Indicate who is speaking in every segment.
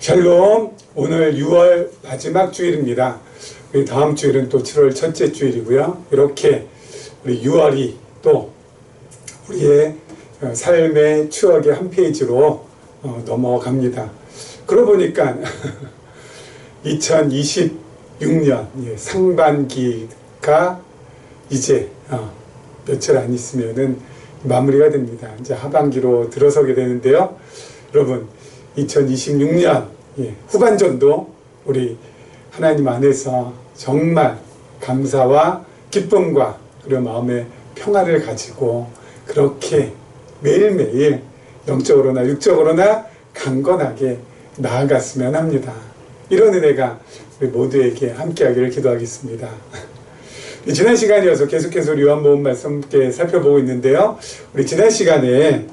Speaker 1: 샬롬. 오늘 6월 마지막 주일입니다. 우리 다음 주일은 또 7월 첫째 주일이고요. 이렇게 우리 6월이 또 우리의 삶의 추억의 한 페이지로 넘어갑니다. 그러고 보니까 2026년 상반기가 이제 며칠 안 있으면은 마무리가 됩니다. 이제 하반기로 들어서게 되는데요. 여러분, 2026년 후반전도 우리 하나님 안에서 정말 감사와 기쁨과 그리고 마음의 평화를 가지고 그렇게 매일매일 영적으로나 육적으로나 강건하게 나아갔으면 합니다. 이런 은혜가 우리 모두에게 함께하기를 기도하겠습니다. 지난 시간이어서 계속해서 우리 요한복음 말씀 함께 살펴보고 있는데요. 우리 지난 시간에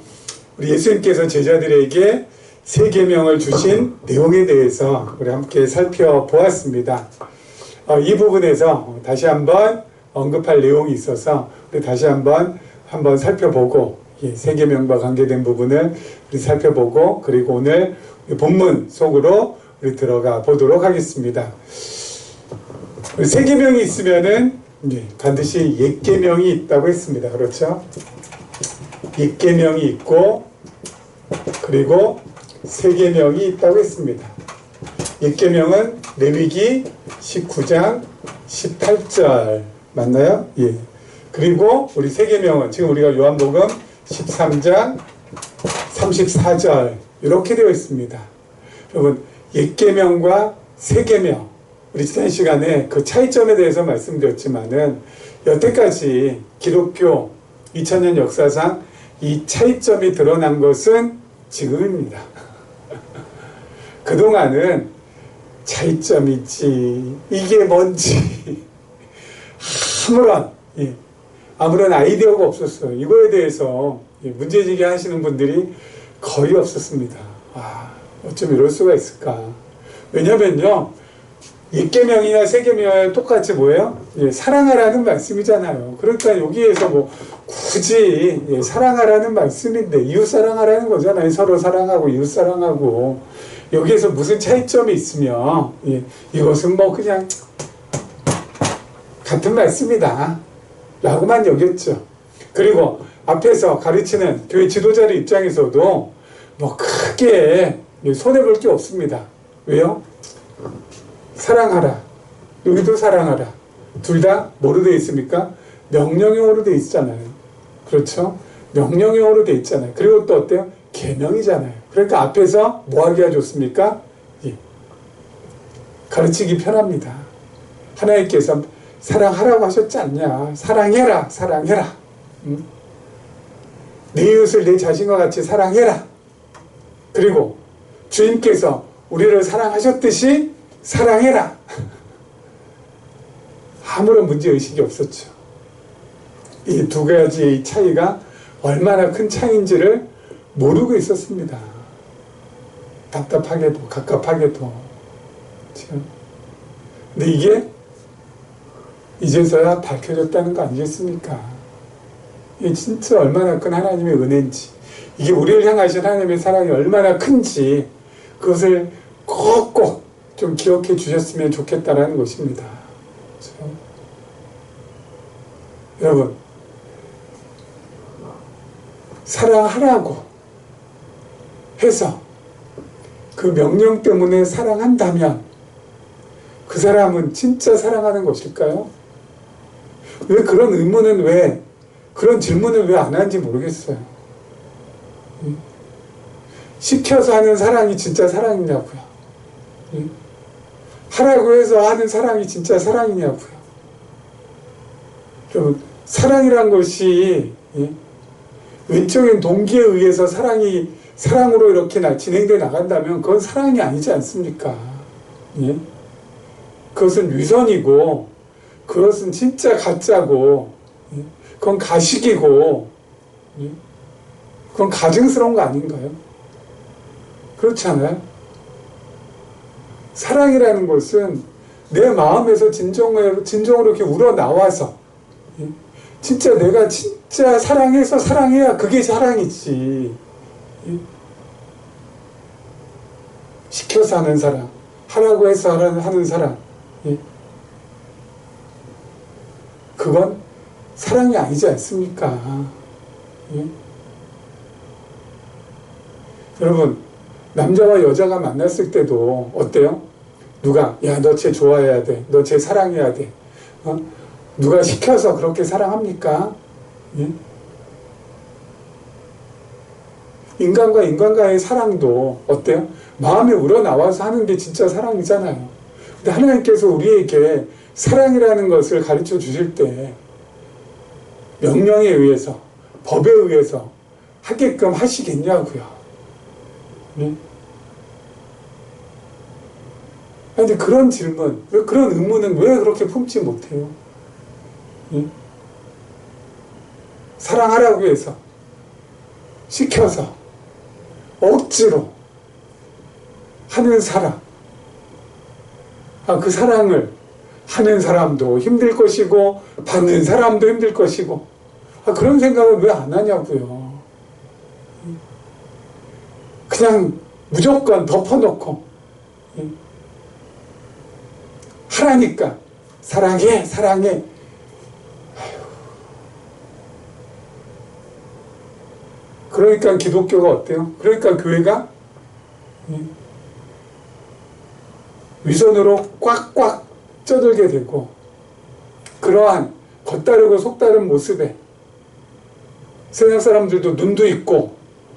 Speaker 1: 우리 예수님께서 제자들에게 세 계명을 주신 내용에 대해서 우리 함께 살펴보았습니다. 이 부분에서 다시 한번 언급할 내용이 있어서 우리 다시 한번 살펴보고 세 계명과 관계된 부분을 우리 살펴보고 그리고 오늘 본문 속으로 우리 들어가 보도록 하겠습니다. 세 계명이 있으면은 반드시 옛 계명이 있다고 했습니다. 그렇죠? 옛 계명이 있고 그리고 세 계명이 있다고 했습니다. 옛 계명은 레위기 19장 18절 맞나요? 예. 그리고 우리 세 계명은 지금 우리가 요한복음 13장 34절 이렇게 되어 있습니다. 여러분, 옛 계명과 새 계명 우리 지난 시간에 그 차이점에 대해서 말씀드렸지만은 여태까지 기독교 2000년 역사상 이 차이점이 드러난 것은 지금입니다. 그동안은 차이점이지 이게 뭔지 아무런 아이디어가 없었어요. 이거에 대해서 문제제기 하시는 분들이 거의 없었습니다. 어쩜 이럴 수가 있을까? 왜냐면요, 옛 계명이나 새 계명이 똑같이 뭐예요? 사랑하라는 말씀이잖아요. 그러니까 여기에서 굳이 사랑하라는 말씀인데 이웃 사랑하라는 거잖아요. 서로 사랑하고 이웃 사랑하고 여기에서 무슨 차이점이 있으며 이것은 그냥 같은 말씀이다 라고만 여겼죠. 그리고 앞에서 가르치는 교회 지도자의 입장에서도 크게 손해볼 게 없습니다. 왜요? 사랑하라. 여기도 사랑하라. 둘 다 뭐로 되어 있습니까? 명령형으로 되어 있잖아요. 그렇죠? 명령형으로 되어 있잖아요. 그리고 또 어때요? 계명이잖아요. 그러니까 앞에서 뭐 하기가 좋습니까? 가르치기 편합니다. 하나님께서 사랑하라고 하셨지 않냐? 사랑해라. 사랑해라. 내 이웃을 내 자신과 같이 사랑해라. 그리고 주님께서 우리를 사랑하셨듯이 사랑해라. 아무런 문제의식이 없었죠. 이 두 가지의 차이가 얼마나 큰 차이인지를 모르고 있었습니다. 답답하게도 갑갑하게도. 그렇죠? 근데 이게 이제서야 밝혀졌다는 거 아니겠습니까? 이게 진짜 얼마나 큰 하나님의 은혜인지, 이게 우리를 향하신 하나님의 사랑이 얼마나 큰지 그것을 꼭꼭 좀 기억해 주셨으면 좋겠다라는 것입니다. 그렇죠? 여러분, 사랑하라고 해서 그 명령 때문에 사랑한다면 그 사람은 진짜 사랑하는 것일까요? 왜 그런 의문은 그런 질문을 왜 안 하는지 모르겠어요. 시켜서 하는 사랑이 진짜 사랑이냐고요. 하라고 해서 하는 사랑이 진짜 사랑이냐고요. 여러분, 사랑이란 것이 외적인 동기에 의해서 사랑으로 이렇게 진행되어 나간다면 그건 사랑이 아니지 않습니까? 그것은 위선이고 그것은 진짜 가짜고 그건 가식이고 그건 가증스러운 거 아닌가요? 그렇지 않아요? 사랑이라는 것은 내 마음에서 진정으로 이렇게 우러나와서 진짜 내가 진짜 사랑해서 사랑해야 그게 사랑이지. 시켜서 하는 사랑, 하라고 해서 하는 사랑, 예? 그건 사랑이 아니지 않습니까? 예? 여러분, 남자와 여자가 만났을 때도 어때요? 누가 야, 너 쟤 좋아해야 돼, 너 쟤 사랑해야 돼, 누가 시켜서 그렇게 사랑합니까? 예? 인간과 인간과의 사랑도 어때요? 마음에 우러나와서 하는 게 진짜 사랑이잖아요. 근데 하나님께서 우리에게 사랑이라는 것을 가르쳐 주실 때 명령에 의해서, 법에 의해서 하게끔 하시겠냐고요. 네? 근데 그런 질문, 그런 의문은 왜 그렇게 품지 못해요? 네? 사랑하라고 해서, 시켜서, 억지로 하는 사랑. 그 사랑을 하는 사람도 힘들 것이고 받는 사람도 힘들 것이고 그런 생각을 왜 안 하냐고요. 그냥 무조건 덮어놓고 하라니까 사랑해 사랑해. 그러니까 기독교가 어때요? 그러니까 교회가 위선으로 꽉꽉 쪄들게 되고 그러한 겉다르고 속다른 모습에 세상 사람들도 눈도 있고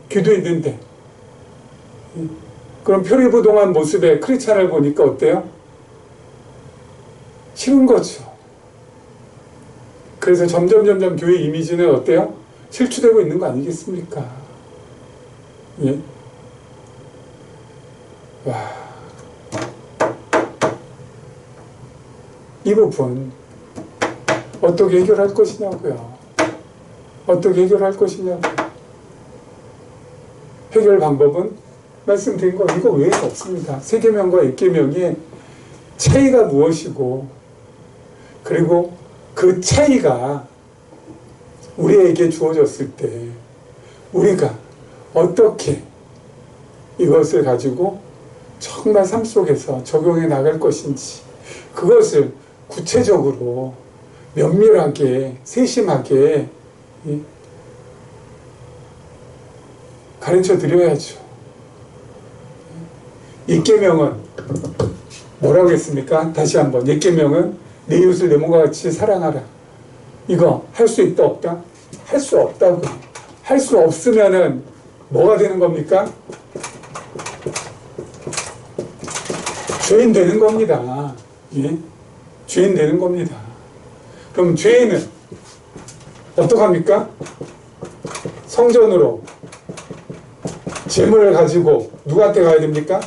Speaker 1: 귀도 있는데 그런 표리부동한 모습의 크리스찬을 보니까 어때요? 싫은 거죠. 그래서 점점 교회 이미지는 어때요? 실추되고 있는 거 아니겠습니까? 예? 와. 이 부분 어떻게 해결할 것이냐고요. 어떻게 해결할 것이냐고요. 해결 방법은 말씀드린 거 이거 외에 없습니다. 세계명과 일계명의 차이가 무엇이고 그리고 그 차이가 우리에게 주어졌을 때 우리가 어떻게 이것을 가지고 정말 삶 속에서 적용해 나갈 것인지 그것을 구체적으로 면밀하게 세심하게 가르쳐 드려야죠. 일계명은 뭐라고 했습니까? 다시 한번 일계명은 내 이웃을 내 몸과 같이 사랑하라. 이거 할 수 있다 없다? 할 수 없다고. 할 수 없으면은 뭐가 되는 겁니까? 죄인 되는 겁니다. 예? 죄인 되는 겁니다. 그럼 죄인은 어떡합니까? 성전으로 제물을 가지고 누구한테 가야 됩니까?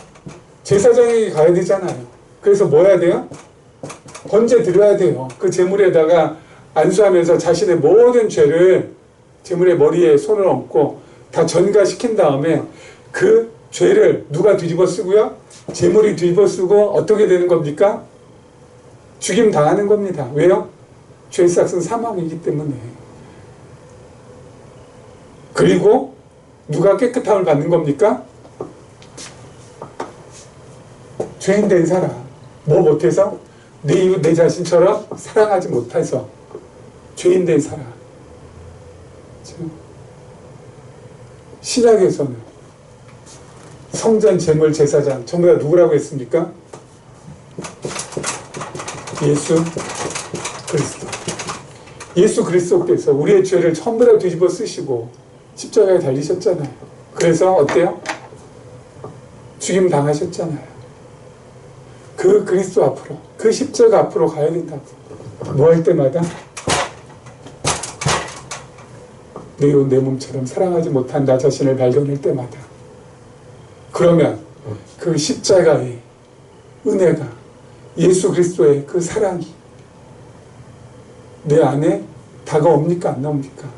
Speaker 1: 제사장에게 가야 되잖아요. 그래서 뭐 해야 돼요? 번제 드려야 돼요. 그 제물에다가 안수하면서 자신의 모든 죄를 제물의 머리에 손을 얹고 다 전가시킨 다음에 그 죄를 누가 뒤집어 쓰고요? 제물이 뒤집어 쓰고 어떻게 되는 겁니까? 죽임 당하는 겁니다. 왜요? 죄의 삭은 사망이기 때문에. 그리고 누가 깨끗함을 받는 겁니까? 죄인 된 사람. 뭐 못해서? 내 이웃 내 자신처럼 사랑하지 못해서 죄인 된 사람. 신약에서는 성전 제물 제사장 전부 다 누구라고 했습니까? 예수 그리스도. 예수 그리스도께서 우리의 죄를 전부 다 뒤집어 쓰시고 십자가에 달리셨잖아요. 그래서 어때요? 죽임 당하셨잖아요. 그 그리스도 앞으로, 그 십자가 앞으로 가야 된다고. 뭐 할 때마다 내 이웃 내 몸처럼 사랑하지 못한 나 자신을 발견할 때마다 그러면 그 십자가의 은혜가 예수 그리스도의 그 사랑이 내 안에 다가옵니까? 안 나옵니까?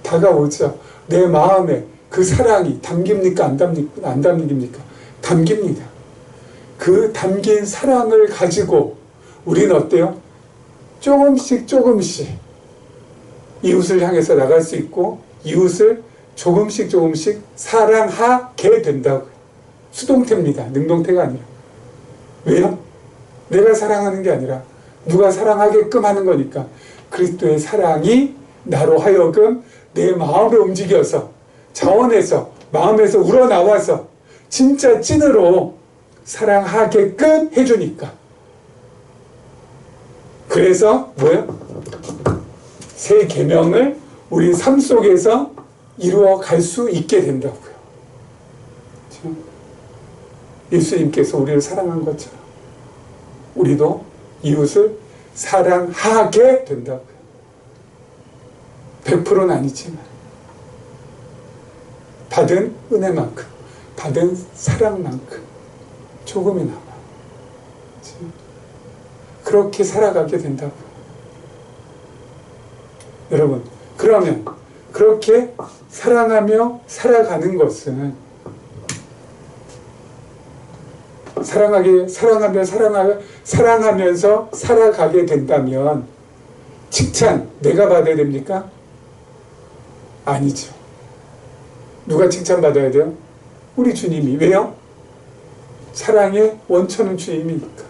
Speaker 1: 다가오죠. 내 마음에 그 사랑이 담깁니까? 안 담깁니까? 담깁니다. 그 담긴 사랑을 가지고 우리는 어때요? 조금씩 이웃을 향해서 나갈 수 있고 이웃을 조금씩 사랑하게 된다고요. 수동태입니다. 능동태가 아니라. 왜요? 내가 사랑하는 게 아니라 누가 사랑하게끔 하는 거니까. 그리스도의 사랑이 나로 하여금 내 마음을 움직여서 자원에서 마음에서 우러나와서 진짜 찐으로 사랑하게끔 해주니까. 그래서 뭐예요? 새 계명을 우리 삶 속에서 이루어 갈 수 있게 된다고요. 그렇죠? 예수님께서 우리를 사랑한 것처럼 우리도 이웃을 사랑하게 된다고요. 100%는 아니지만 받은 은혜만큼, 받은 사랑만큼 조금이나마 그렇게 살아가게 된다고요. 여러분, 그러면 그렇게 사랑하며 사랑하면서 살아가게 된다면 칭찬 내가 받아야 됩니까? 아니죠. 누가 칭찬받아야 돼요? 우리 주님이. 왜요? 사랑의 원천은 주님이니까.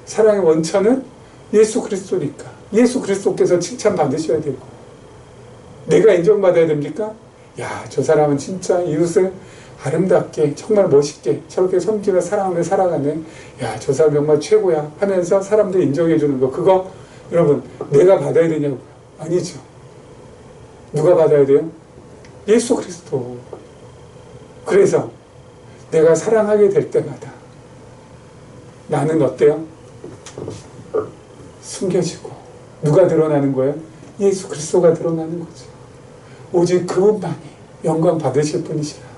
Speaker 1: 사랑의 원천은 예수 그리스도니까. 예수 그리스도께서 칭찬받으셔야 되고. 내가 인정받아야 됩니까? 야, 저 사람은 진짜 이웃을 아름답게 정말 멋있게 저렇게 섬기며 사랑하며 살아가네. 야, 저 사람 정말 최고야 하면서 사람들이 인정해 주는 거, 그거 여러분 내가 받아야 되냐고요? 아니죠. 누가 받아야 돼요? 예수 그리스도. 그래서 내가 사랑하게 될 때마다 나는 어때요? 숨겨지고. 누가 드러나는 거예요? 예수 그리스도가 드러나는 거죠. 오직 그분만이 영광 받으실 분이시라.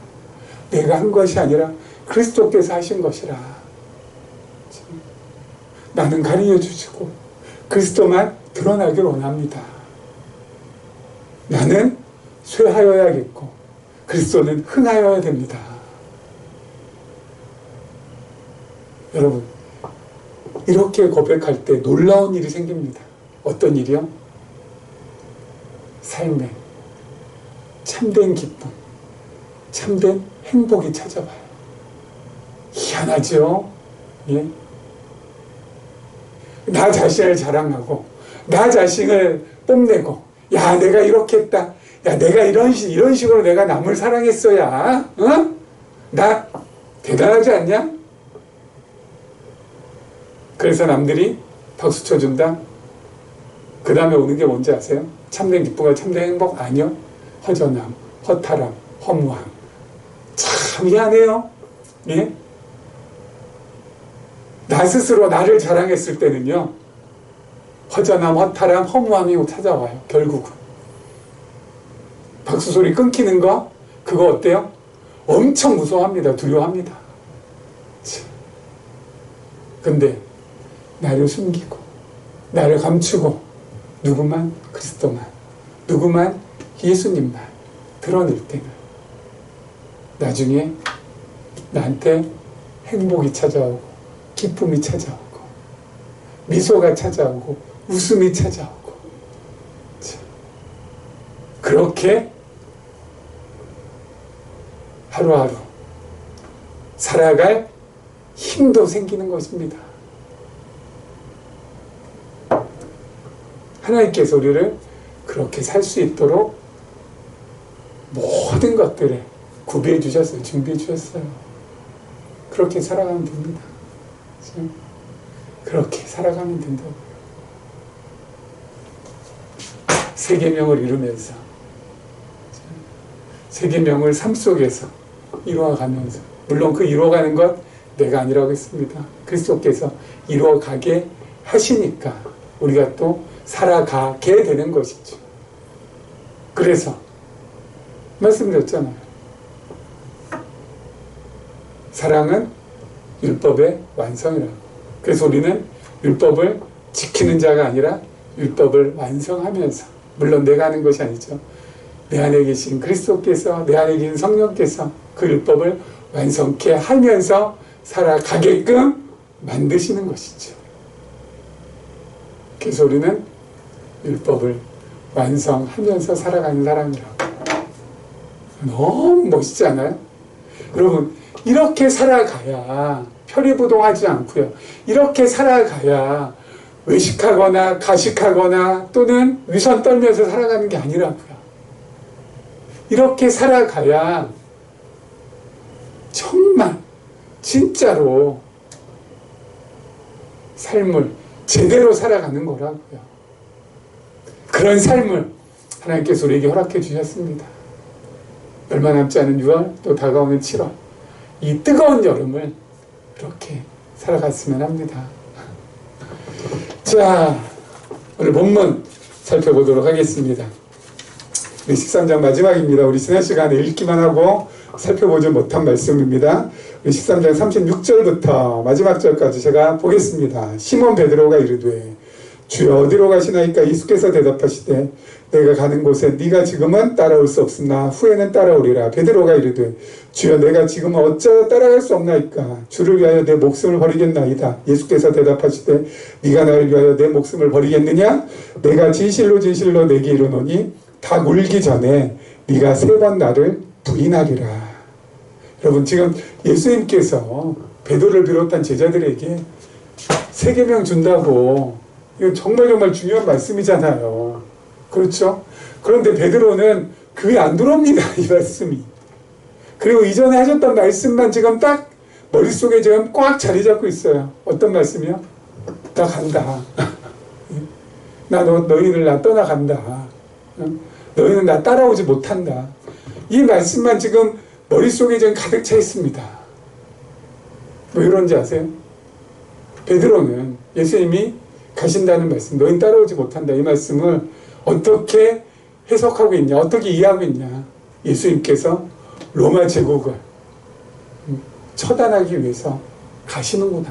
Speaker 1: 내가 한 것이 아니라 그리스도께서 하신 것이라. 나는 가르쳐 주시고 그리스도만 드러나길 원합니다. 나는 쇠하여야겠고 그리스도는 흥하여야 됩니다. 여러분, 이렇게 고백할 때 놀라운 일이 생깁니다. 어떤 일이요? 삶에 참된 기쁨, 참된 행복이 찾아와요. 희한하죠? 예? 나 자신을 자랑하고 나 자신을 뽐내고, 야, 내가 이렇게 했다, 야, 내가 이런 식으로 내가 남을 사랑했어야, 어? 나 대단하지 않냐? 그래서 남들이 박수 쳐준다? 그 다음에 오는 게 뭔지 아세요? 참된 기쁨과 참된 행복? 아니요. 허전함, 허탈함, 허무함. 참 미안해요. 예? 나 스스로 나를 자랑했을 때는요, 허전함, 허탈함, 허무함이 찾아와요. 결국은 박수 소리 끊기는 거, 그거 어때요? 엄청 무서워합니다. 두려워합니다. 근데 나를 숨기고 나를 감추고 누구만? 그리스도만, 누구만? 예수님만 드러낼 때는 나중에 나한테 행복이 찾아오고 기쁨이 찾아오고 미소가 찾아오고 웃음이 찾아오고, 그렇게 하루하루 살아갈 힘도 생기는 것입니다. 하나님께서 우리를 그렇게 살 수 있도록 모든 것들을 구비해 주셨어요. 준비해 주셨어요. 그렇게 살아가면 됩니다. 그렇게 살아가면 된다고요. 새 계명을 이루면서, 새 계명을 삶 속에서 이루어가면서, 물론 그 이루어가는 것 내가 아니라고 했습니다. 그리스도께서 이루어가게 하시니까 우리가 또 살아가게 되는 것이죠. 그래서 말씀드렸잖아요. 사랑은 율법의 완성이라고. 그래서 우리는 율법을 지키는 자가 아니라 율법을 완성하면서, 물론 내가 하는 것이 아니죠. 내 안에 계신 그리스도께서, 내 안에 계신 성령께서 그 율법을 완성케 하면서 살아가게끔 만드시는 것이죠. 그래서 우리는 율법을 완성하면서 살아가는 사람이라고. 너무 멋있지 않아요? 여러분, 이렇게 살아가야 편리부동하지 않고요. 이렇게 살아가야 외식하거나 가식하거나 또는 위선 떨면서 살아가는 게 아니라고요. 이렇게 살아가야 정말 진짜로 삶을 제대로 살아가는 거라고요. 그런 삶을 하나님께서 우리에게 허락해 주셨습니다. 얼마 남지 않은 6월, 또 다가오는 7월, 이 뜨거운 여름을 이렇게 살아갔으면 합니다. 자, 오늘 본문 살펴보도록 하겠습니다. 우리 13장 마지막입니다. 우리 지난 시간에 읽기만 하고 살펴보지 못한 말씀입니다. 우리 13장 36절부터 마지막 절까지 제가 보겠습니다. 시몬 베드로가 이르되 주여 어디로 가시나이까? 예수께서 대답하시되 내가 가는 곳에 네가 지금은 따라올 수 없으나 후에는 따라오리라. 베드로가 이르되 주여 내가 지금은 어찌하여 따라갈 수 없나이까? 주를 위하여 내 목숨을 버리겠나이다. 예수께서 대답하시되 네가 나를 위하여 내 목숨을 버리겠느냐? 내가 진실로 진실로 내게 이르노니 닭 울기 전에 네가 3번 나를 부인하리라. 여러분, 지금 예수님께서 베드로를 비롯한 제자들에게 세계명 준다고, 이건 정말 중요한 말씀이잖아요. 그렇죠? 그런데 베드로는 귀에 안 들어옵니다, 이 말씀이. 그리고 이전에 하셨던 말씀만 지금 딱 머릿속에 지금 꽉 자리 잡고 있어요. 어떤 말씀이요? 나 간다. 너희들 나 떠나간다. 너희는 나 따라오지 못한다. 이 말씀만 지금 머릿속에 지금 가득 차 있습니다. 왜 그런지 아세요? 베드로는 예수님이 가신다는 말씀, 너희는 따라오지 못한다, 이 말씀을 어떻게 해석하고 있냐, 어떻게 이해하고 있냐. 예수님께서 로마 제국을 처단하기 위해서 가시는구나.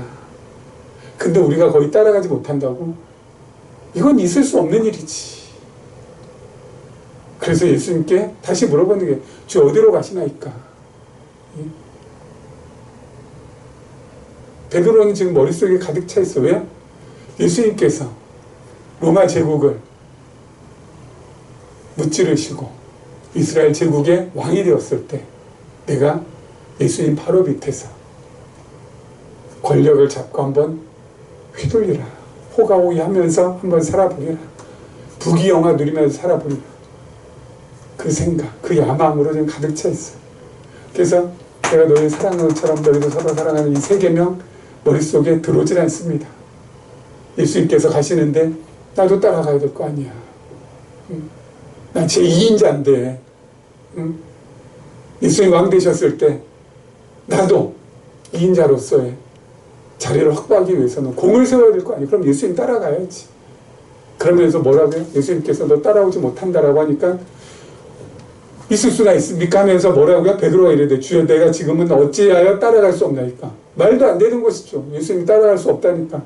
Speaker 1: 근데 우리가 거의 따라가지 못한다고? 이건 있을 수 없는 일이지. 그래서 예수님께 다시 물어보는 게, 주 어디로 가시나이까? 베드로는 지금 머릿속에 가득 차 있어. 왜? 예수님께서 로마 제국을 무찌르시고 이스라엘 제국의 왕이 되었을 때 내가 예수님 바로 밑에서 권력을 잡고 한번 휘둘리라. 호가호위 하면서 한번 살아보리라. 부귀영화 누리면서 살아보리라. 그 생각, 그 야망으로 지금 가득 차 있어요. 그래서 내가 너희 사랑하는 것처럼 너희도 서로 사랑하는 이 3계명 머릿속에 들어오질 않습니다. 예수님께서 가시는데 나도 따라가야 될 거 아니야. 난 제2인자인데 예수님 왕 되셨을 때 나도 2인자로서의 자리를 확보하기 위해서는 공을 세워야 될 거 아니야. 그럼 예수님 따라가야지. 그러면서 뭐라고요? 예수님께서 너 따라오지 못한다라고 하니까 있을 수가 있습니까? 하면서 뭐라고요? 베드로가 이르되 주여 내가 지금은 어찌하여 따라갈 수 없나이까? 말도 안 되는 것이죠. 예수님이 따라갈 수 없다니까.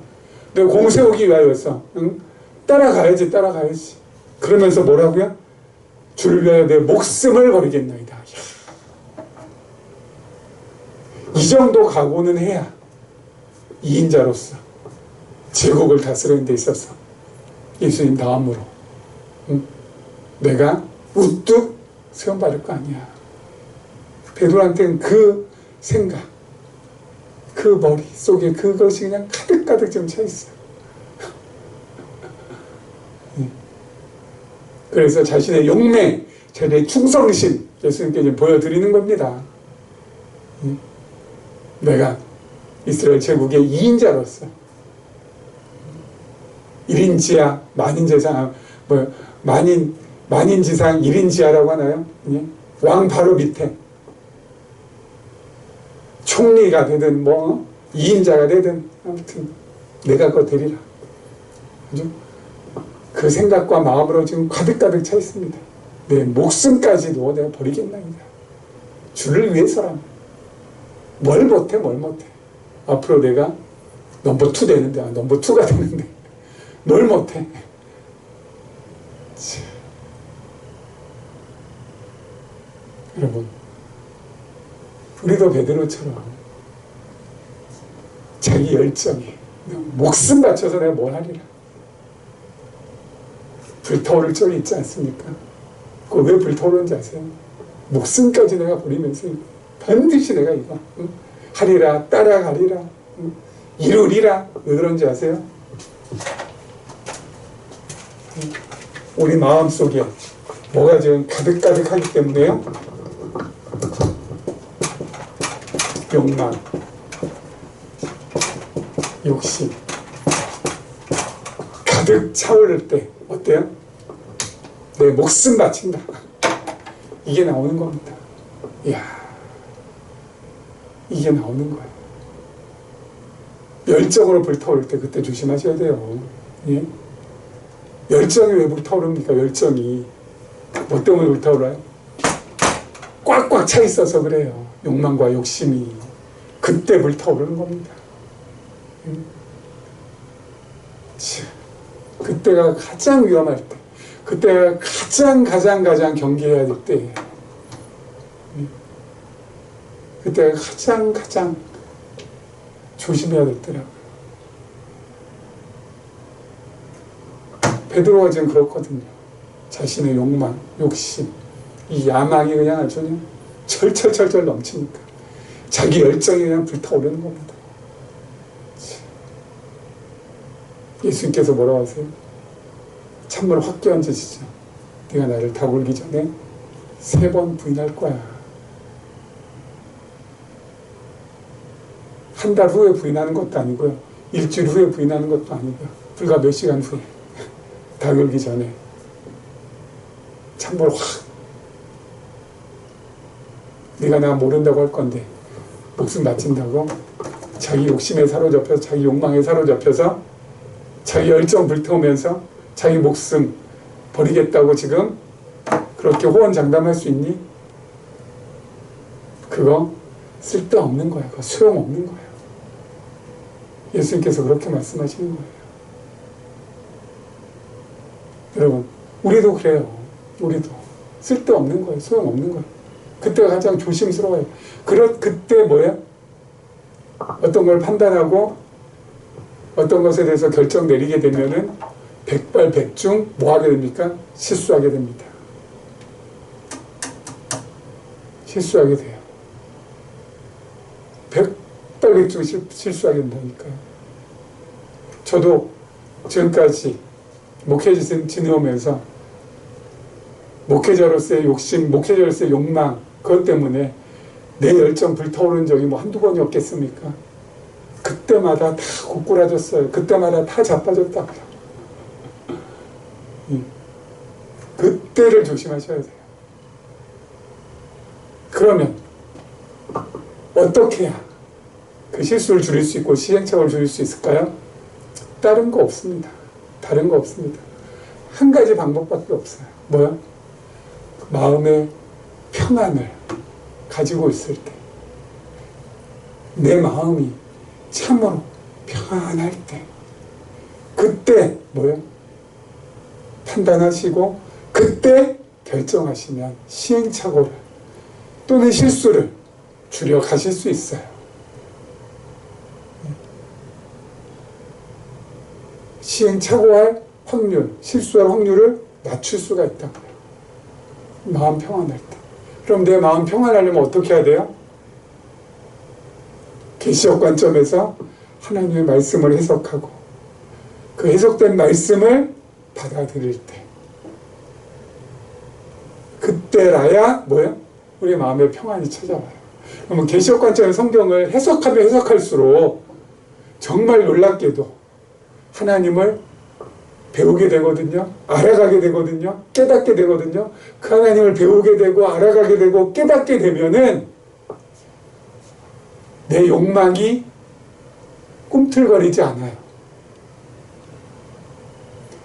Speaker 1: 내가 공 세우기 위하여서 따라가야지. 그러면서 뭐라고요? 주를 위하여 내 목숨을 버리겠나이다. 이 정도 각오는 해야 2인자로서 제국을 다스리는 데 있어서 예수님 다음으로 내가 우뚝 세움받을 거 아니야. 베드로한테는 그 생각, 그 머릿속에 그것이 그냥 가득가득 좀 차 있어요. 그래서 자신의 용맹, 자신의 충성심 예수님께 좀 보여드리는 겁니다. 내가 이스라엘 제국의 2인자로서 1인지하, 만인지상, 만인지상 1인지하라고 하나요? 왕 바로 밑에 총리가 되든 2인자가 되든 아무튼 내가 그거 되리라. 그죠? 그 생각과 마음으로 지금 가득가득 차 있습니다. 내 목숨까지도 내가 버리겠나이다. 주를 위해서라면 뭘 못해. 앞으로 내가 넘버 2 되는데, 넘버 2가 되는데 뭘 못해. 여러분, 우리도 베드로처럼 자기 열정에 목숨 바쳐서 내가 뭘 하리라. 불타오를 적이 있지 않습니까? 그거 왜 불타오르는지 아세요? 목숨까지 내가 버리면서 반드시 내가 이거 하리라, 따라가리라, 이루리라. 왜 그런지 아세요? 우리 마음속에 뭐가 지금 가득가득하기 때문에요. 욕망, 욕심 가득 차오를 때 어때요? 내 목숨 바친다. 이게 나오는 겁니다. 이야, 이게 나오는 거예요. 열정으로 불타오를 때 그때 조심하셔야 돼요. 예? 열정이 왜 불타오릅니까? 열정이 뭐 때문에 불타오르요? 꽉꽉 차 있어서 그래요. 욕망과 욕심이 그때 불타오르는 겁니다. 그때가 가장 위험할 때, 그때가 가장 경계해야 될 때, 그때가 가장 조심해야 될 때라고요. 베드로가 지금 그렇거든요. 자신의 욕망, 욕심, 이 야망이 그냥 아주 그냥 철철 넘치니까 자기 열정이 그냥 불타오르는 겁니다. 예수님께서 뭐라고 하세요? 찬물 확 끼얹으시죠. 네가 나를 다굴기 전에 3번 부인할 거야. 한 달 후에 부인하는 것도 아니고요. 일주일 후에 부인하는 것도 아니고요. 불과 몇 시간 후에 다굴기 전에 찬물 확, 네가 나 모른다고 할 건데 목숨 바친다고 자기 욕심에 사로잡혀서, 자기 욕망에 사로잡혀서 자기 열정 불태우면서 자기 목숨 버리겠다고 지금 그렇게 호언장담할 수 있니? 그거 쓸데없는 거야. 그거 소용없는 거야. 예수님께서 그렇게 말씀하시는 거예요. 여러분, 우리도 그래요. 우리도 쓸데없는 거예요. 소용없는 거예요. 그때가 가장 조심스러워요. 그때 뭐예요? 어떤 걸 판단하고 어떤 것에 대해서 결정 내리게 되면은 백발백중 뭐 하게 됩니까? 실수하게 됩니다. 실수하게 돼요. 백발백중 실수하게 된다니까요. 저도 지금까지 목회 지내오면서 목회자로서의 욕심, 목회자로서의 욕망, 그것 때문에 내 열정 불타오르는 적이 뭐 한두 번이 없겠습니까? 그때마다 다 고꾸라졌어요. 그때마다 다 자빠졌다고요. 그때를 조심하셔야 돼요. 그러면 어떻게 해야 그 실수를 줄일 수 있고 시행착오를 줄일 수 있을까요? 다른 거 없습니다. 다른 거 없습니다. 한 가지 방법밖에 없어요. 뭐야? 마음의 평안을 가지고 있을 때, 내 마음이 참으로 평안할 때, 그때 뭐예요? 판단하시고 그때 결정하시면 시행착오를 또는 실수를 줄여가실 수 있어요. 시행착오할 확률, 실수할 확률을 낮출 수가 있다고요. 마음 평안할 때. 그럼 내 마음 평안하려면 어떻게 해야 돼요? 계시적 관점에서 하나님의 말씀을 해석하고 그 해석된 말씀을 받아들일 때, 그때라야 뭐예요? 우리 마음의 평안이 찾아와요. 그러면 계시적 관점의 성경을 해석하면 해석할수록 정말 놀랍게도 하나님을 배우게 되거든요. 알아가게 되거든요. 깨닫게 되거든요. 그 하나님을 배우게 되고 알아가게 되고 깨닫게 되면은 내 욕망이 꿈틀거리지 않아요.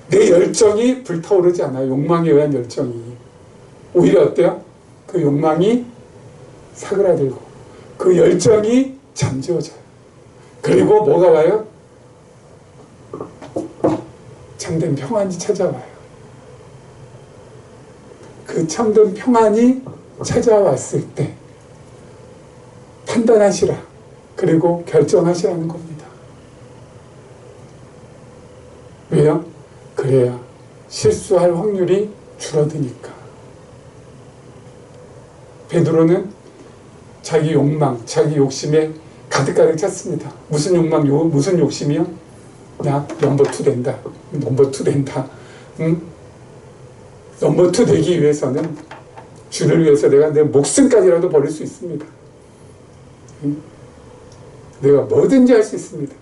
Speaker 1: 내 열정이 불타오르지 않아요. 욕망에 의한 열정이. 오히려 어때요? 그 욕망이 사그라들고 그 열정이 잠재워져요. 그리고 뭐가 와요? 참된 평안이 찾아와요. 그 참된 평안이 찾아왔을 때 판단하시라. 그리고 결정하시라는 겁니다. 왜요? 그래야 실수할 확률이 줄어드니까. 베드로는 자기 욕망, 자기 욕심에 가득가득 찼습니다. 무슨 욕망, 무슨 욕심이요? 나 넘버2 된다. 넘버2 된다. 응? 넘버2 되기 위해서는 주를 위해서 내가 내 목숨까지라도 버릴 수 있습니다. 응? 내가 뭐든지 할 수 있습니다.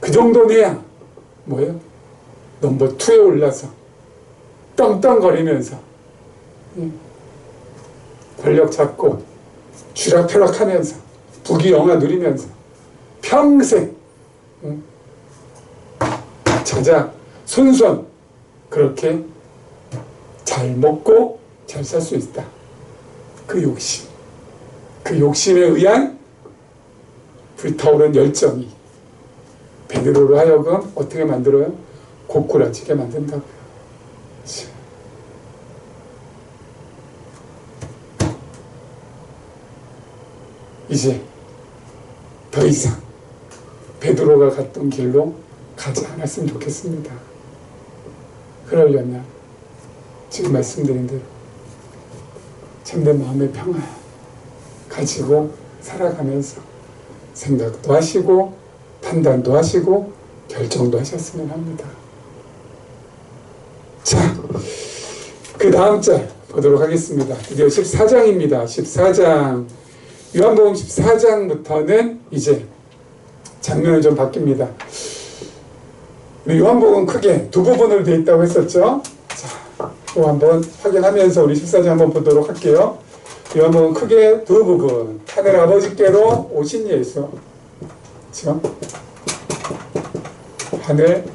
Speaker 1: 그 정도내야 뭐예요? 넘버2에 올라서 떵떵거리면서 권력 잡고 쥐락펴락하면서 부귀영화 누리면서 평생 자자 손손 그렇게 잘 먹고 잘 살 수 있다. 그 욕심, 그 욕심에 의한 불타오른 열정이 베드로로 하여금 어떻게 만들어요? 고꾸라지게 만든다고요. 이제 더 이상 베드로가 갔던 길로 가지 않았으면 좋겠습니다. 그러려면 지금 말씀드린 대로 참된 마음의 평화 가지고 살아가면서 생각도 하시고 판단도 하시고 결정도 하셨으면 합니다. 자, 그 다음 절 보도록 하겠습니다. 드디어 14장입니다. 14장 요한복음 14장부터는 이제 장면이 좀 바뀝니다. 요한복음 크게 두 부분으로 되어 있다고 했었죠. 자, 또 한번 확인하면서 우리 14장 한번 보도록 할게요. 요한복음 크게 두 부분. 하늘 아버지께로 오신 예수. 그렇죠? 하늘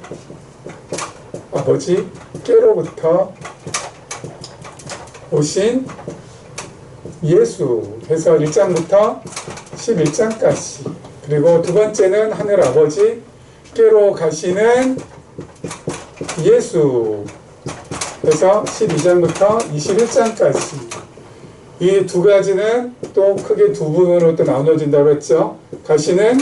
Speaker 1: 아버지께로부터 오신 예수 해서 1장부터 11장까지. 그리고 두 번째는 하늘 아버지께로 가시는 예수 해서 12장부터 21장까지. 이 두 가지는 또 크게 두 부분으로 또 나눠진다고 했죠. 가시는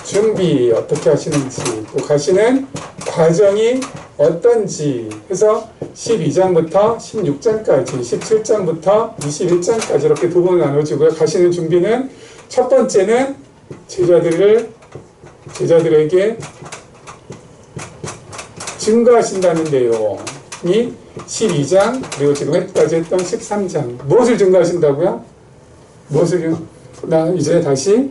Speaker 1: 준비 어떻게 하시는지, 또 가시는 과정이 어떤지 해서 12장부터 16장까지, 17장부터 21장까지 이렇게 두 번으로 나눠지고요. 가시는 준비는 첫 번째는 제자들에게 증거하신다는 내용이 12장, 그리고 지금 여기까지 했던 13장. 무엇을 증거하신다고요? 무엇을요? 나 이제 다시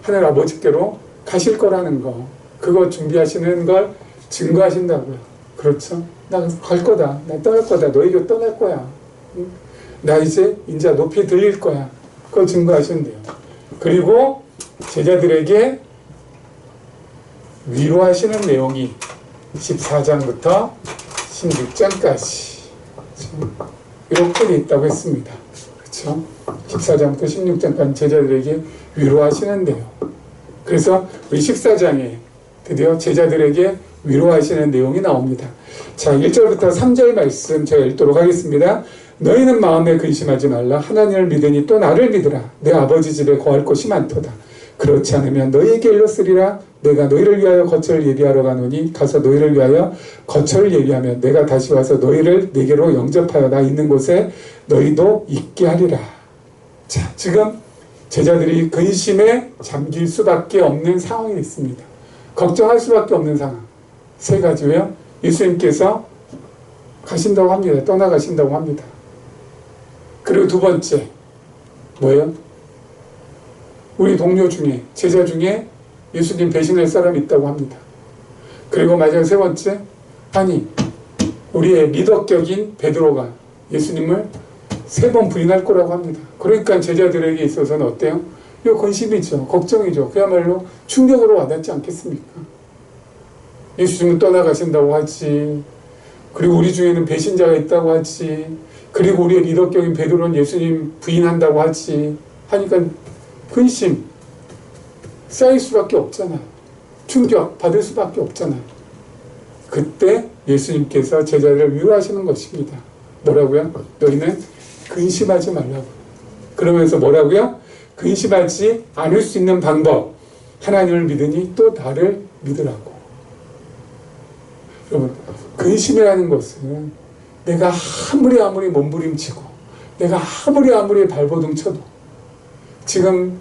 Speaker 1: 하늘 아버지께로 가실 거라는 거. 그거 준비하시는 걸 증거하신다고요. 그렇죠? 나 갈 거다. 나 떠날 거다. 너에게 떠날 거야. 나 이제 인자 높이 들릴 거야. 그거 증거하신대요. 그리고 제자들에게 위로하시는 내용이 14장부터 16장까지 이렇게 돼 있다고 했습니다. 그렇죠? 14장부터 16장까지 제자들에게 위로하시는데요. 그래서 우리 14장에 드디어 제자들에게 위로하시는 내용이 나옵니다. 자, 1절부터 3절 말씀 제가 읽도록 하겠습니다. 너희는 마음에 근심하지 말라. 하나님을 믿으니 또 나를 믿으라. 내 아버지 집에 거할 곳이 많도다. 그렇지 않으면 너희에게 일러 쓰리라. 내가 너희를 위하여 거처를 예비하러 가노니 가서 너희를 위하여 거처를 예비하면 내가 다시 와서 너희를 내게로 영접하여 나 있는 곳에 너희도 있게 하리라. 자, 지금 제자들이 근심에 잠길 수밖에 없는 상황이 있습니다. 걱정할 수밖에 없는 상황. 세 가지고요. 예수님께서 가신다고 합니다. 떠나가신다고 합니다. 그리고 두 번째 뭐예요? 우리 동료 중에, 제자 중에 예수님 배신할 사람이 있다고 합니다. 그리고 마지막 세 번째, 아니 우리의 리더격인 베드로가 예수님을 3번 부인할 거라고 합니다. 그러니까 제자들에게 있어서는 어때요? 이거 근심이죠. 걱정이죠. 그야말로 충격으로 와닿지 않겠습니까? 예수님은 떠나가신다고 하지. 그리고 우리 중에는 배신자가 있다고 하지. 그리고 우리의 리더격인 베드로는 예수님 부인한다고 하지. 하니까 근심 쌓일 수밖에 없잖아요. 충격 받을 수밖에 없잖아요. 그때 예수님께서 제자들을 위로하시는 것입니다. 뭐라고요? 너희는 근심하지 말라고. 그러면서 뭐라고요? 근심하지 않을 수 있는 방법. 하나님을 믿으니 또 나를 믿으라고. 여러분, 근심이라는 것은 내가 아무리 몸부림치고 내가 아무리 발버둥 쳐도 지금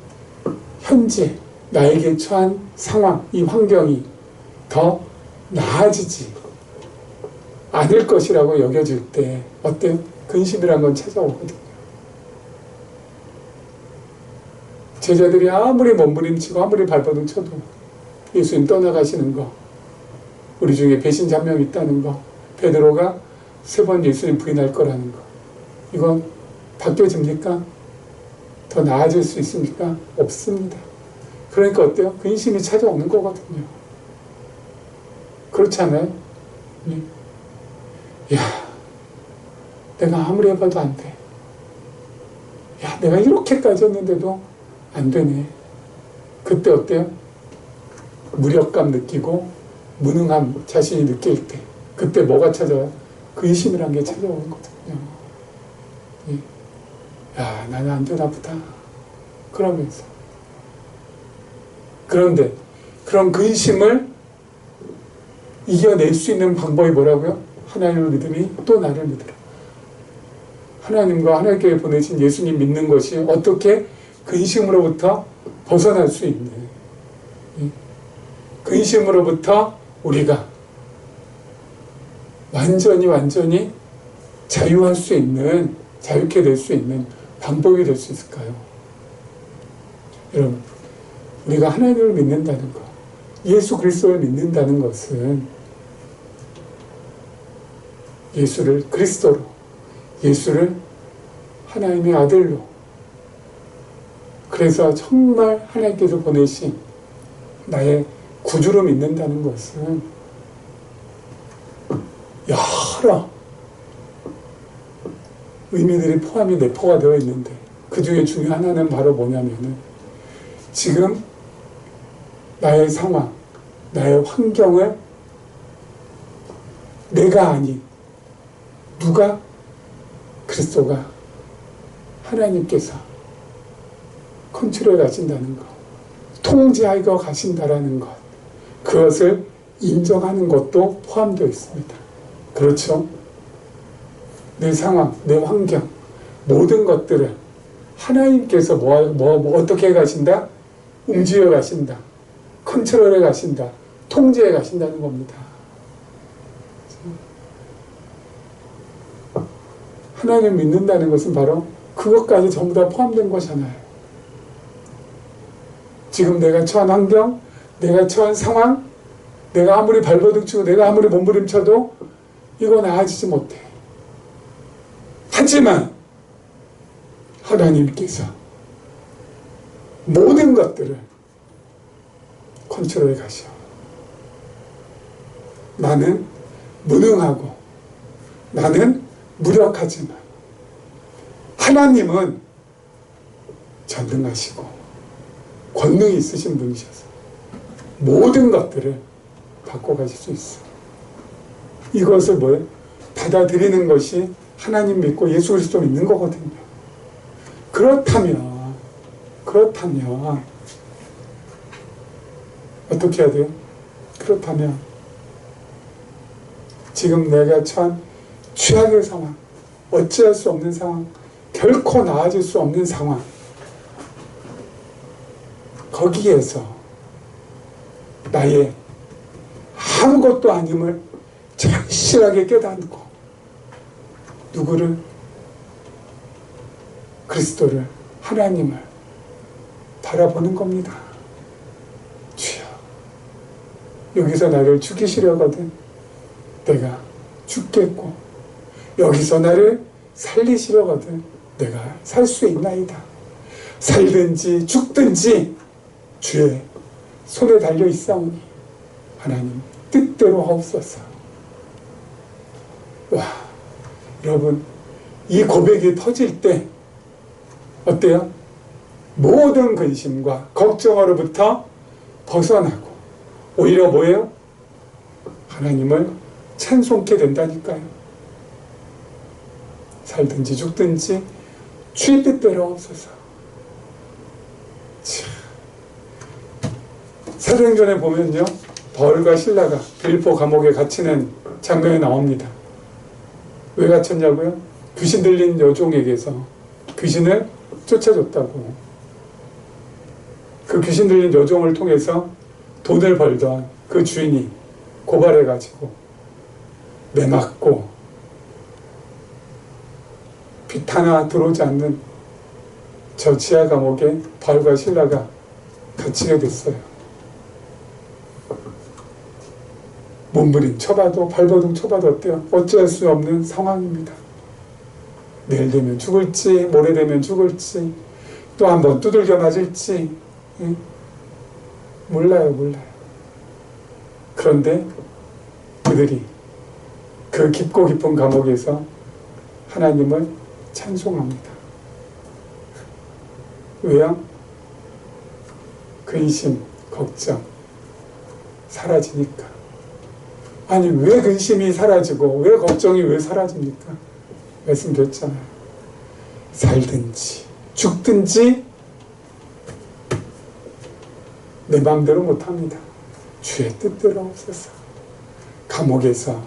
Speaker 1: 현재 나에게 처한 상황, 이 환경이 더 나아지지 않을 것이라고 여겨질 때 어때요? 근심이란 건 찾아오거든요. 제자들이 아무리 몸부림치고 아무리 발버둥 쳐도 예수님 떠나가시는 거, 우리 중에 배신자 한 명 있다는 거, 베드로가 3번 예수님 부인할 거라는 거, 이건 바뀌어집니까? 더 나아질 수 있습니까? 없습니다. 그러니까 어때요? 근심이 찾아오는 거거든요. 그렇지 않아요? 야, 내가 아무리 해봐도 안 돼. 야, 내가 이렇게까지 했는데도 안 되네. 그때 어때요? 무력감 느끼고 무능함 자신이 느낄 때 그때 뭐가 찾아와요? 근심이란 게 찾아오는 거거든요. 야, 나는 안 되나 보다. 그러면서. 그런데 그런 근심을 이겨낼 수 있는 방법이 뭐라고요? 하나님을 믿으니 또 나를 믿으라. 하나님과 하나님께 보내신 예수님 믿는 것이 어떻게 근심으로부터 벗어날 수 있는, 근심으로부터 우리가 완전히 자유할 수 있는, 자유케 될 수 있는 방법이 될 수 있을까요? 여러분, 우리가 하나님을 믿는다는 것, 예수 그리스도를 믿는다는 것은 예수를 그리스도로, 예수를 하나님의 아들로, 그래서 정말 하나님께서 보내신 나의 구주로 믿는다는 것은 여러 의미들이 포함이 내포가 되어 있는데 그 중에 중요한 하나는 바로 뭐냐면은 지금 나의 상황, 나의 환경을 내가 아닌 누가? 그리스도가, 하나님께서 컨트롤 하신다는 것, 통제하고 가신다라는 것, 그것을 인정하는 것도 포함되어 있습니다. 그렇죠? 내 상황, 내 환경, 모든 것들을 하나님께서 어떻게 가신다? 움직여 가신다. 컨트롤해 가신다. 통제해 가신다는 겁니다. 하나님을 믿는다는 것은 바로 그것까지 전부 다 포함된 거잖아요. 지금 내가 처한 환경, 내가 처한 상황, 내가 아무리 발버둥 치고 내가 아무리 몸부림쳐도 이거 나아지지 못해. 하지만 하나님께서 모든 것들을 컨트롤해 가셔. 나는 무능하고 나는 무력하지만 하나님은 전능하시고 권능이 있으신 분이셔서 모든 것들을 바꿔가실 수 있어. 이것을 받아들이는 것이 하나님 믿고 예수 그리스도 믿는 거거든요. 그렇다면 어떻게 해야 돼요? 그렇다면 지금 내가 처한 최악의 상황, 어찌할 수 없는 상황, 결코 나아질 수 없는 상황, 거기에서 나의 아무것도 아님을 절실하게 깨닫고 누구를? 그리스도를, 하나님을 바라보는 겁니다. 주여, 여기서 나를 죽이시려거든 내가 죽겠고 여기서 나를 살리시려거든 내가 살 수 있나이다. 살든지 죽든지 주의 손에 달려 있사오니 하나님 뜻대로 하옵소서. 와, 여러분, 이 고백이 터질 때 어때요? 모든 근심과 걱정으로부터 벗어나고 오히려 뭐예요? 하나님을 찬송케 된다니까요. 살든지 죽든지 주의 뜻대로 하옵소서. 사도행전에 보면요, 바울과 실라가 빌립보 감옥에 갇히는 장면이 나옵니다. 왜 갇혔냐고요? 귀신 들린 여종에게서 귀신을 쫓아줬다고. 그 귀신 들린 여종을 통해서 돈을 벌던 그 주인이 고발해가지고 매맞고 빛 하나 들어오지 않는 저 지하 감옥에 바울과 실라가 갇히게 됐어요. 몸부림 쳐봐도 발버둥 쳐봐도 어때요? 어찌할 수 없는 상황입니다. 내일 되면 죽을지 모레 되면 죽을지 또 한 번 두들겨 맞을지 몰라요. 그런데 그들이 그 깊고 깊은 감옥에서 하나님을 찬송합니다. 왜요? 근심, 걱정 사라지니까. 아니 왜 근심이 사라지고 왜 걱정이 왜 사라집니까? 말씀드렸잖아요. 살든지 죽든지 내 마음대로 못합니다. 주의 뜻대로 없어서. 감옥에서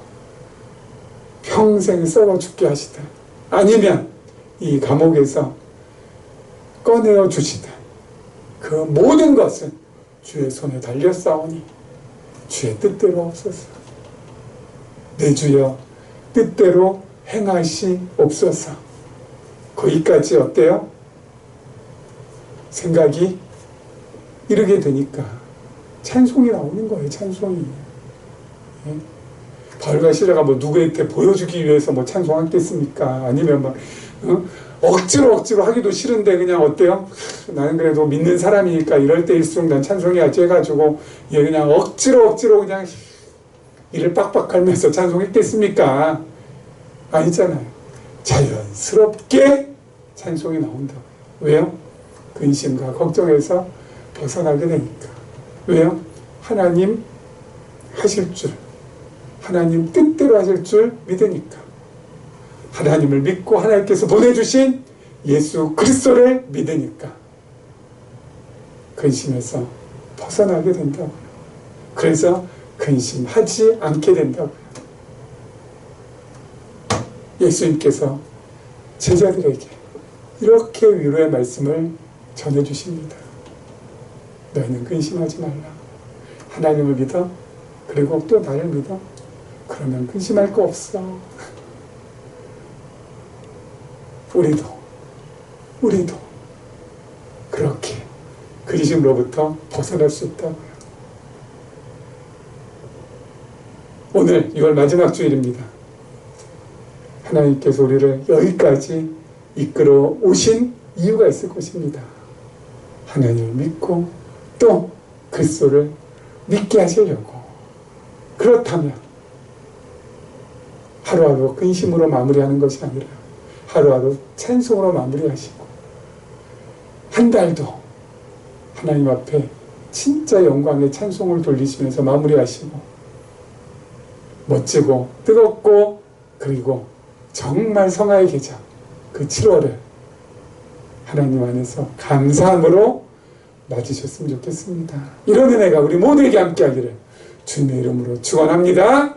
Speaker 1: 평생 썩어 죽게 하시다. 아니면 이 감옥에서 꺼내어 주시다. 그 모든 것은 주의 손에 달렸사오니 주의 뜻대로 없어서. 내 주여 뜻대로 행하시옵소서. 거기까지 어때요? 생각이 이르게 되니까 찬송이 나오는 거예요. 찬송이. 예? 바울과 실라가 뭐 누구한테 보여주기 위해서 뭐 찬송하겠습니까? 아니면 막 억지로 하기도 싫은데 그냥 어때요? 나는 그래도 믿는 사람이니까 이럴 때일수록 난 찬송해야지 해가지고 예, 그냥 억지로 그냥 이를 빡빡 갈면서 찬송했겠습니까? 아니잖아요. 자연스럽게 찬송이 나온다고요. 왜요? 근심과 걱정에서 벗어나게 되니까. 왜요? 하나님 하실 줄, 하나님 뜻대로 하실 줄 믿으니까. 하나님을 믿고 하나님께서 보내주신 예수 그리스도를 믿으니까 근심에서 벗어나게 된다고요. 그래서 근심하지 않게 된다고요. 예수님께서 제자들에게 이렇게 위로의 말씀을 전해주십니다. 너희는 근심하지 말라. 하나님을 믿어. 그리고 또 나를 믿어. 그러면 근심할 거 없어. 우리도 그렇게 근심으로부터 벗어날 수 있다고요. 오늘 6월 마지막 주일입니다. 하나님께서 우리를 여기까지 이끌어 오신 이유가 있을 것입니다. 하나님을 믿고 또 그리스도를 믿게 하시려고. 그렇다면 하루하루 근심으로 마무리하는 것이 아니라 하루하루 찬송으로 마무리하시고 한 달도 하나님 앞에 진짜 영광의 찬송을 돌리시면서 마무리하시고 멋지고 뜨겁고 그리고 정말 성화의 계절 그 7월을 하나님 안에서 감사함으로 맞으셨으면 좋겠습니다. 이런 은혜가 우리 모두에게 함께하기를 주님의 이름으로 축원합니다.